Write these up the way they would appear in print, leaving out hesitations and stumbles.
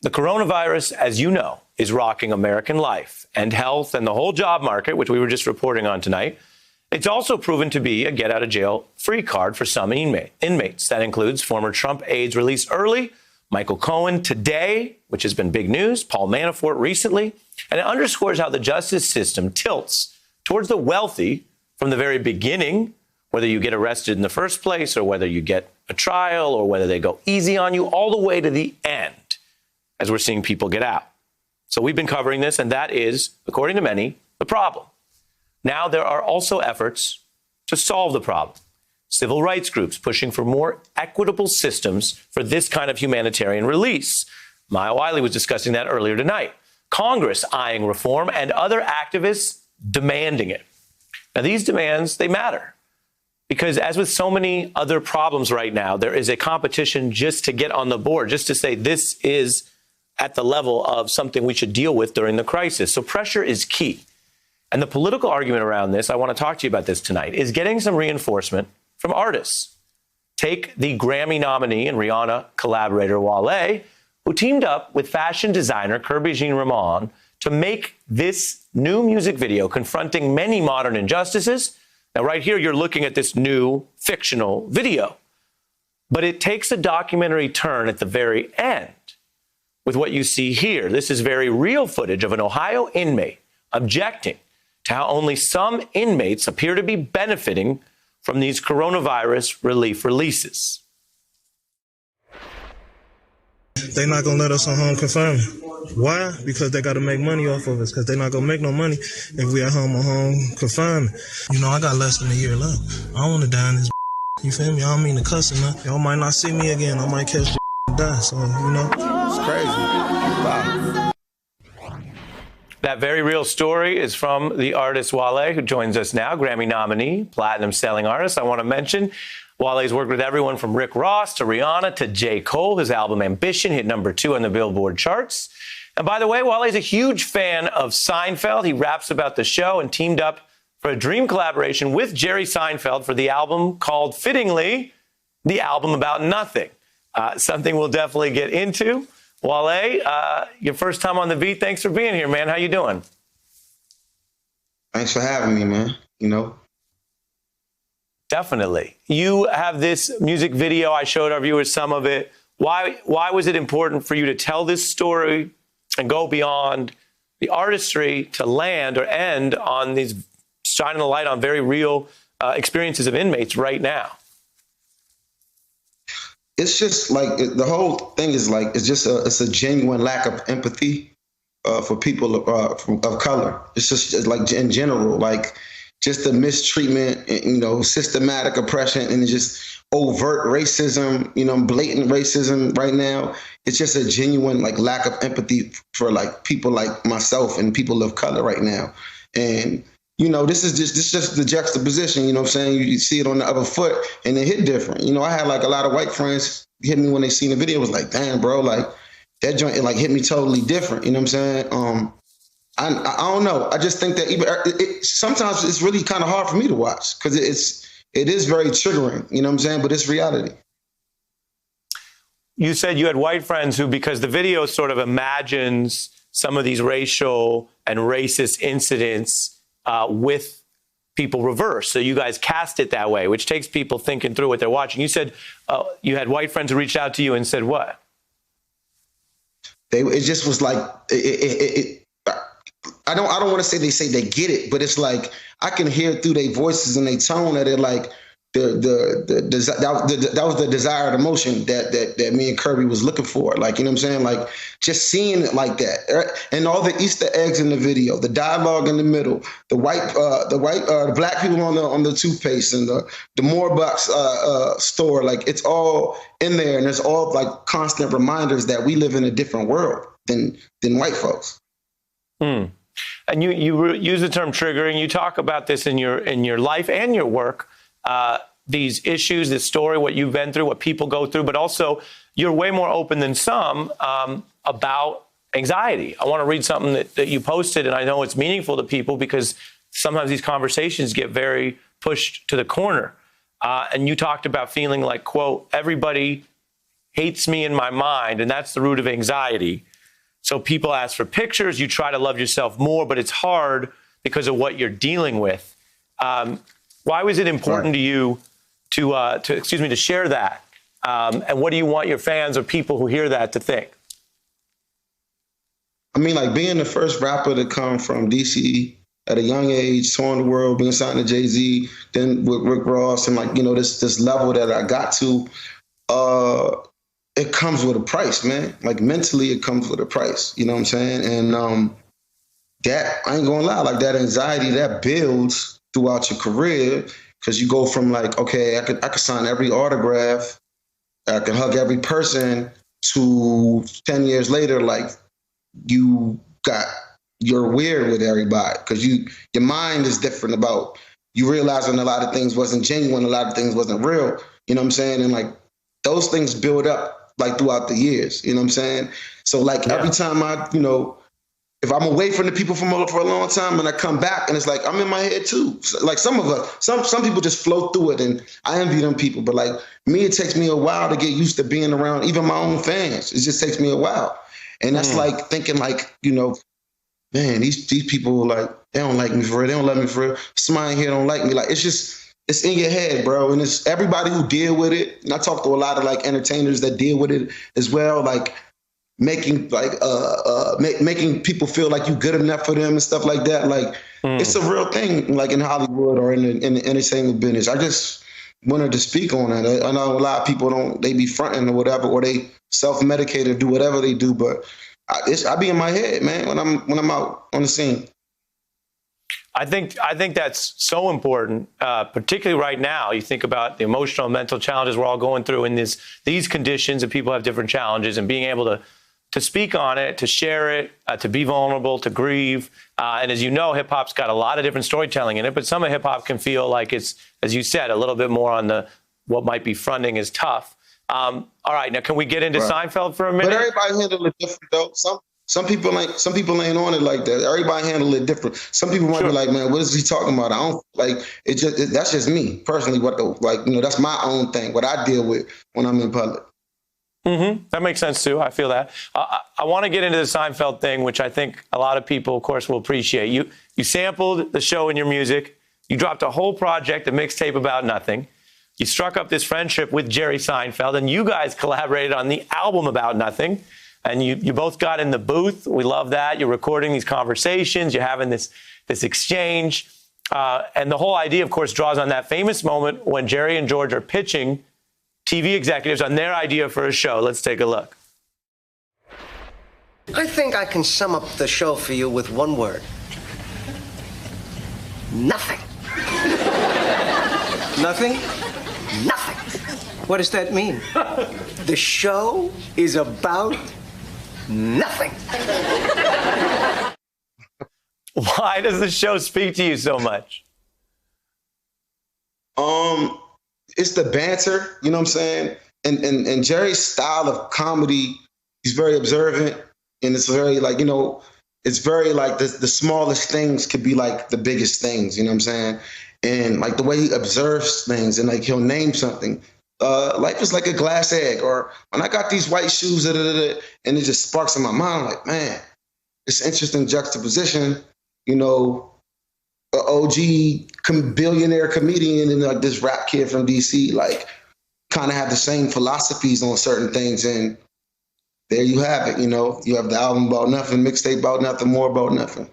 The coronavirus, as you know, is rocking American life and health and the whole job market, which we were just reporting on tonight. It's also proven to be a get-out-of-jail-free card for some inmates. That includes former Trump aides released early, Michael Cohen today, which has been big news, Paul Manafort recently. And it underscores how the justice system tilts towards the wealthy from the very beginning, whether you get arrested in the first place or whether you get a trial or whether they go easy on you, all the way to the end, as we're seeing people get out. So we've been covering this, and that is, according to many, the problem. Now there are also efforts to solve the problem. Civil rights groups pushing for more equitable systems for this kind of humanitarian release. Maya Wiley was discussing that earlier tonight. Congress eyeing reform and other activists demanding it. Now, these demands, they matter because as with so many other problems right now, there is a competition just to get on the board, just to say this is at the level of something we should deal with during the crisis. So pressure is key. And the political argument around this, I want to talk to you about this tonight, is getting some reinforcement from artists. Take the Grammy nominee and Rihanna collaborator Wale, who teamed up with fashion designer Kirby Jean-Ramon to make this new music video confronting many modern injustices. Now, right here, you're looking at this new fictional video. But it takes a documentary turn at the very end with what you see here. This is very real footage of an Ohio inmate objecting to how only some inmates appear to be benefiting from these coronavirus relief releases. They're not going to let us on home confinement. Why? Because they got to make money off of us, because they're not going to make no money if we at home on home confinement. You know, I got less than a year left. I don't want to die in this. You feel me? I don't mean to cuss or nothing. Y'all might not see me again. I might catch and die. So, you know, it's crazy. Wow. That very real story is from the artist Wale, who joins us now, Grammy nominee, platinum-selling artist. I want to mention Wale's worked with everyone from Rick Ross to Rihanna to J. Cole. His album Ambition hit #2 on the Billboard charts. And by the way, Wale's a huge fan of Seinfeld. He raps about the show and teamed up for a dream collaboration with Jerry Seinfeld for the album called, fittingly, The Album About Nothing. Something we'll definitely get into. Wale, your first time on The Beat. Thanks for being here, man. How you doing? Thanks for having me, man. You know? Definitely. You have this music video. I showed our viewers some of it. Why was it important for you to tell this story and go beyond the artistry to land or end on these shining a light on very real experiences of inmates right now? It's just like the whole thing is like it's a genuine lack of empathy for people of color. It's just like in general, like just the mistreatment, you know, systematic oppression and just overt racism, you know, blatant racism right now. It's just a genuine like lack of empathy for like people like myself and people of color right now. And you know, this is just the juxtaposition, you know what I'm saying? You see it on the other foot and it hit different. You know, I had like a lot of white friends hit me when they seen the video. It was like, damn, bro, like that joint, it like hit me totally different. You know what I'm saying? I don't know. I just think that even sometimes it's really kind of hard for me to watch because it is very triggering, you know what I'm saying? But it's reality. You said you had white friends who, because the video sort of imagines some of these racial and racist incidents with people reversed. So you guys cast it that way, which takes people thinking through what they're watching. You said you had white friends who reached out to you and said what? It just was like, I don't want to say they get it, but it's like I can hear through their voices and their tone that they're like that was the desired emotion that me and Kirby was looking for. Like, you know what I'm saying? Like just seeing it like that, and all the Easter eggs in the video, the dialogue in the middle, the black people on the toothpaste and the Moorbox store, like it's all in there, and there's all like constant reminders that we live in a different world than white folks. And you use the term triggering. You talk about this in your life and your work. These issues, this story, what you've been through, what people go through, but also you're way more open than some about anxiety. I want to read something that you posted, and I know it's meaningful to people because sometimes these conversations get very pushed to the corner. And you talked about feeling like, quote, everybody hates me in my mind, and that's the root of anxiety. So people ask for pictures. You try to love yourself more, but it's hard because of what you're dealing with. Why was it important to you to share that? And what do you want your fans or people who hear that to think? I mean, like being the first rapper to come from DC at a young age, touring the world, being signed to Jay-Z, then with Rick Ross, and like, you know, this level that I got to, it comes with a price, man. Like mentally, it comes with a price. You know what I'm saying? And that, I ain't gonna lie, like that anxiety that builds throughout your career, because you go from like, okay, I could sign every autograph, I could hug every person, to 10 years later, like you're weird with everybody because your mind is different about you realizing a lot of things wasn't genuine, a lot of things wasn't real. You know what I'm saying? And like those things build up like throughout the years. You know what I'm saying? So like every time I, you know, if I'm away from the people for a long time and I come back and it's like I'm in my head too. Like some people just flow through it, and I envy them people. But like me, it takes me a while to get used to being around even my own fans. It just takes me a while. And that's like thinking like, you know, man, these people, like, they don't like me for real. They don't love me for real. Somebody here don't like me. Like, it's in your head, bro. And it's everybody who deal with it. And I talk to a lot of like entertainers that deal with it as well. Like making people feel like you good enough for them and stuff like that. Like it's a real thing, like in Hollywood or in the entertainment business. I just wanted to speak on that. I know a lot of people they be fronting or whatever, or they self-medicate or do whatever they do, but I be in my head, man, when I'm out on the scene. I think that's so important, particularly right now. You think about the emotional and mental challenges we're all going through in these conditions, and people have different challenges, and being able to speak on it, to share it, to be vulnerable, to grieve. And as you know, hip hop's got a lot of different storytelling in it, but some of hip hop can feel like it's, as you said, a little bit more on what might be fronting is tough. All right, now can we get into Seinfeld for a minute? But everybody handle it different though. Some people ain't on it like that. Everybody handle it different. Some people might be like, man, what is he talking about? I don't like it. That's just me personally. That's my own thing. What I deal with when I'm in public. That makes sense too. I feel that. I want to get into the Seinfeld thing, which I think a lot of people, of course, will appreciate. You sampled the show in your music. You dropped a whole project, a mixtape about nothing. You struck up this friendship with Jerry Seinfeld, and you guys collaborated on the album About Nothing. And you both got in the booth. We love that. You're recording these conversations. You're having this exchange. And the whole idea, of course, draws on that famous moment when Jerry and George are pitching TV executives on their idea for a show. Let's take a look. I think I can sum up the show for you with one word. Nothing. Nothing? Nothing. What does that mean? The show is about nothing. Why does the show speak to you so much? It's the banter, you know what I'm saying? And Jerry's style of comedy, he's very observant, and it's very like, you know, it's very like the smallest things could be like the biggest things, you know what I'm saying? And like the way he observes things, and like he'll name something. Life is like a glass egg, or when I got these white shoes, and it just sparks in my mind, like, man, it's interesting juxtaposition, you know, an OG billionaire comedian and like this rap kid from DC, like kind of have the same philosophies on certain things. And there you have it, you know, you have the album About Nothing, mixtape About Nothing, more About Nothing.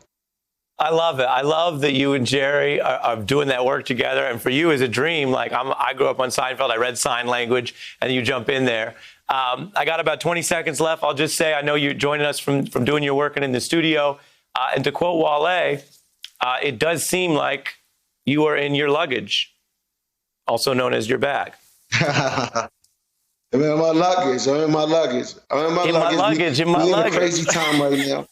I love it. I love that you and Jerry are doing that work together. And for you, is a dream. Like I grew up on Seinfeld. I read sign language, and you jump in there. I got about 20 seconds left. I'll just say I know you're joining us from doing your work and in the studio. And to quote Wale, it does seem like you are in your luggage, also known as your bag. I'm in my luggage. I'm in my luggage. In my luggage. We're in a crazy time right now.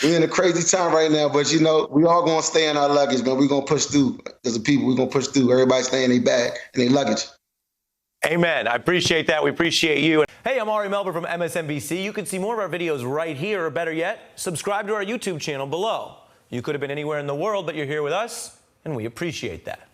We're in a crazy time right now, but you know, we all gonna stay in our luggage, man. We're gonna push through. As a people, we're gonna push through. Everybody stay in their bag and their luggage. Amen. I appreciate that. We appreciate you. Hey, I'm Ari Melber from MSNBC. You can see more of our videos right here, or better yet, subscribe to our YouTube channel below. You could have been anywhere in the world, but you're here with us, and we appreciate that.